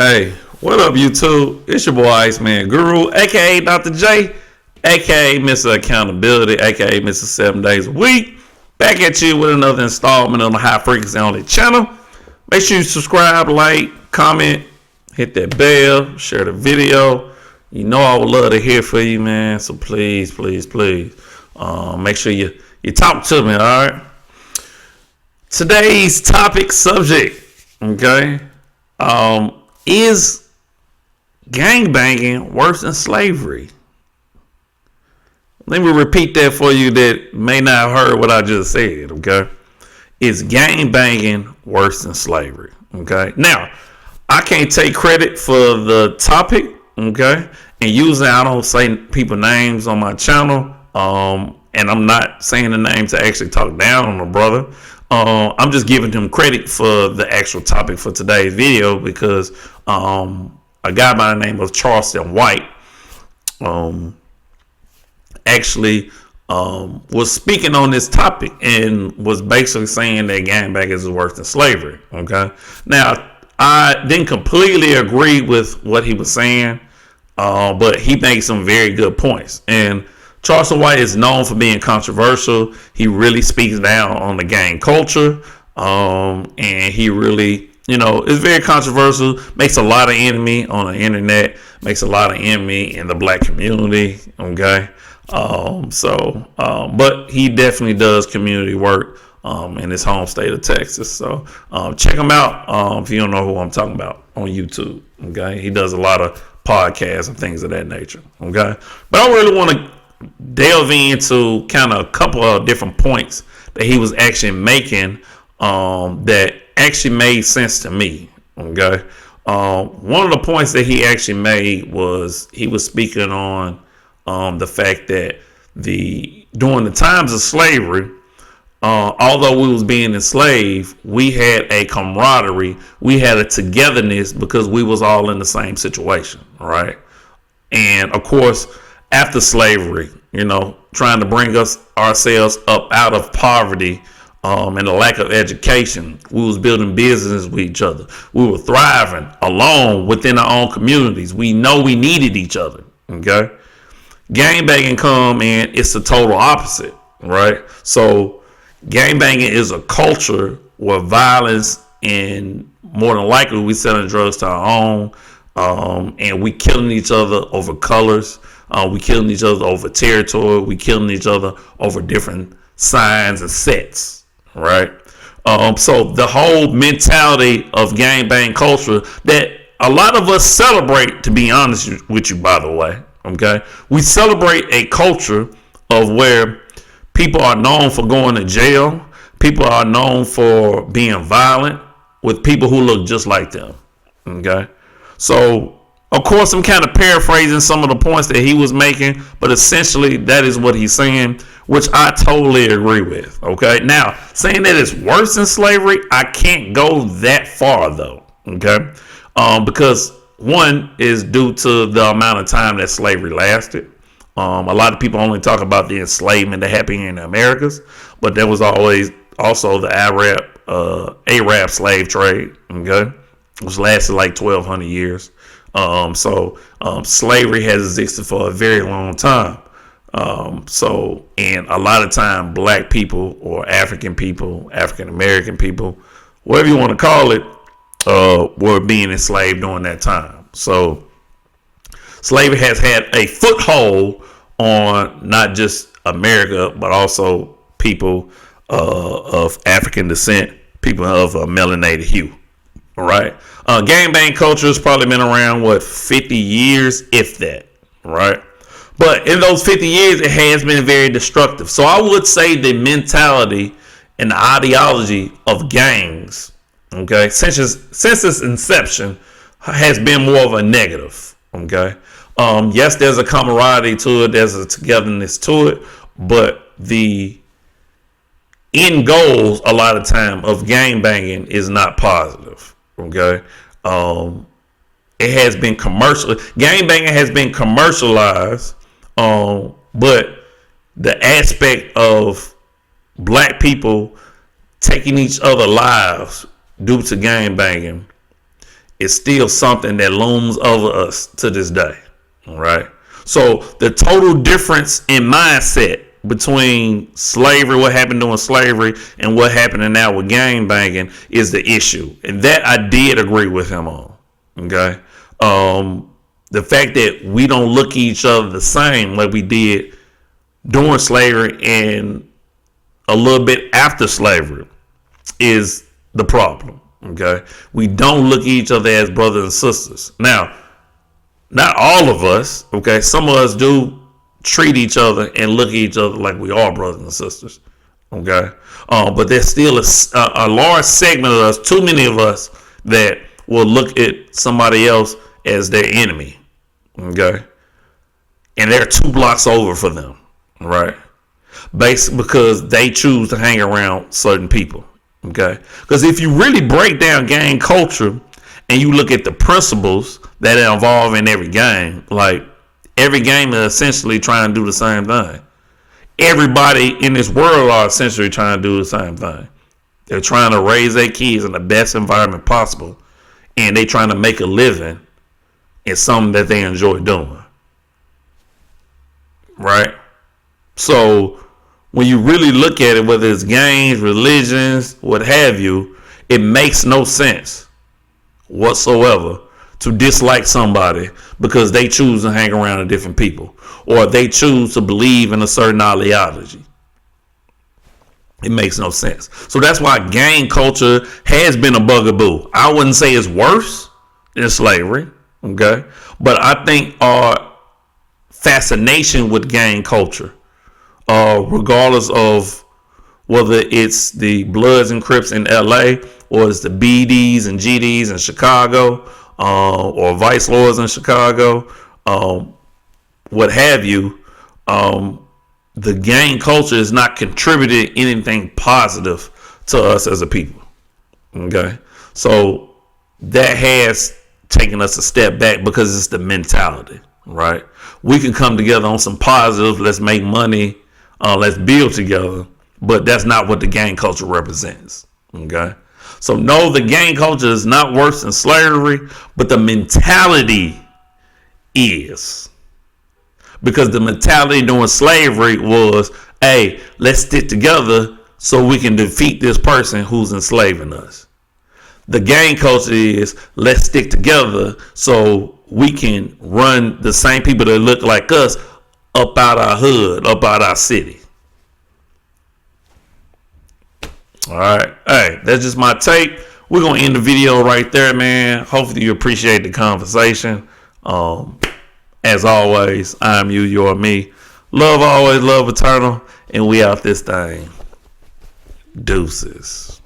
Hey, what up, YouTube? It's your boy Iceman Guru, aka Dr. J, aka Mr. Accountability, aka Mr. 7 Days a Week. Back at you with another installment on the High Frequency Only channel. Make sure you subscribe, like, comment, hit that bell, share the video. You know I would love to hear from you, man. So please, make sure you talk to me, all right? Today's topic subject, okay? Is gangbanging worse than slavery? Let me repeat that for you that may not have heard what I just said, okay? Is gangbanging worse than slavery, okay? Now, I can't take credit for the topic, okay? And usually I don't say people names on my channel, and I'm not saying the names to actually talk down on the brother. I'm just giving him credit for the actual topic for today's video because a guy by the name of Charleston White actually was speaking on this topic and was basically saying that gangbanging is worse than slavery. Okay, now I didn't completely agree with what he was saying, but he made some very good points. And Charleston White is known for being controversial. He really speaks down on the gang culture, and he really, is very controversial. Makes a lot of enemy on the internet. Makes a lot of enemy in the black community. Okay, but he definitely does community work in his home state of Texas. So check him out if you don't know who I'm talking about on YouTube. Okay, he does a lot of podcasts and things of that nature. Okay, but I really want to delve into kind of a couple of different points that he was actually making that actually made sense to me. Okay, one of the points that he actually made was he was speaking on the fact that during the times of slavery, although we was being enslaved, we had a camaraderie, we had a togetherness because we was all in the same situation, right? And of course, after slavery, trying to bring ourselves up out of poverty and the lack of education, we was building business with each other. We were thriving alone within our own communities. We know we needed each other. Okay, gangbanging come and it's the total opposite, right? So gangbanging is a culture where violence and more than likely we selling drugs to our own, and we killing each other over colors. We killing each other over territory. We killing each other over different signs and sets, right? So the whole mentality of gangbang culture that a lot of us celebrate, to be honest with you, by the way, okay? We celebrate a culture of where people are known for going to jail. People are known for being violent with people who look just like them, okay? So of course, I'm kind of paraphrasing some of the points that he was making, but essentially that is what he's saying, which I totally agree with. Okay, now saying that it's worse than slavery, I can't go that far though. Okay, because one is due to the amount of time that slavery lasted. A lot of people only talk about the enslavement that happened in the Americas, but there was always also the Arab slave trade. Okay, which lasted like 1,200 years. So slavery has existed for a very long time. And a lot of time black people or African people, African American people, whatever you want to call it, were being enslaved during that time. So slavery has had a foothold on not just America, but also people of African descent, people of a melanated hue. All right. Gangbang culture has probably been around 50 years, if that, right? But in those 50 years, it has been very destructive. So I would say the mentality and the ideology of gangs, okay, since its inception, has been more of a negative. Okay. Yes, there's a camaraderie to it, there's a togetherness to it, but the end goals a lot of time of gangbanging is not positive. Okay, it has been commercial. Gangbanging has been commercialized, but the aspect of black people taking each other lives due to gangbanging is still something that looms over us to this day. All right. So the total difference in mindset between slavery, what happened during slavery, and what happening now with gangbanging is the issue. And that I did agree with him on. Okay. The fact that we don't look at each other the same like we did during slavery and a little bit after slavery is the problem. Okay. We don't look at each other as brothers and sisters. Now, not all of us, okay, some of us do treat each other and look at each other like we are brothers and sisters, okay? But there's still a large segment of us, too many of us, that will look at somebody else as their enemy, okay? And they're 2 blocks over for them, right? Basically because they choose to hang around certain people, okay? Because if you really break down gang culture and you look at the principles that are involved in every game, like every game is essentially trying to do the same thing. Everybody in this world are essentially trying to do the same thing. They're trying to raise their kids in the best environment possible, and they're trying to make a living in something that they enjoy doing. Right? So when you really look at it, whether it's gangs, religions, what have you, it makes no sense whatsoever to dislike somebody because they choose to hang around with different people or they choose to believe in a certain ideology. It makes no sense. So that's why gang culture has been a bugaboo. I wouldn't say it's worse than slavery, okay? But I think our fascination with gang culture, regardless of whether it's the Bloods and Crips in LA or it's the BDs and GDs in Chicago, or Vice Lords in Chicago, what have you, the gang culture has not contributed anything positive to us as a people. Okay. So that has taken us a step back because it's the mentality, right? We can come together on some positives. Let's make money. Let's build together. But that's not what the gang culture represents. Okay. So no, the gang culture is not worse than slavery, but the mentality is. Because the mentality during slavery was, hey, let's stick together so we can defeat this person who's enslaving us. The gang culture is, let's stick together so we can run the same people that look like us up out our hood, up out our city. All right. Hey, that's just my take. We're going to end the video right there, man. Hopefully you appreciate the conversation. As always, I'm you, you're me. Love always, love eternal. And we out this thing. Deuces.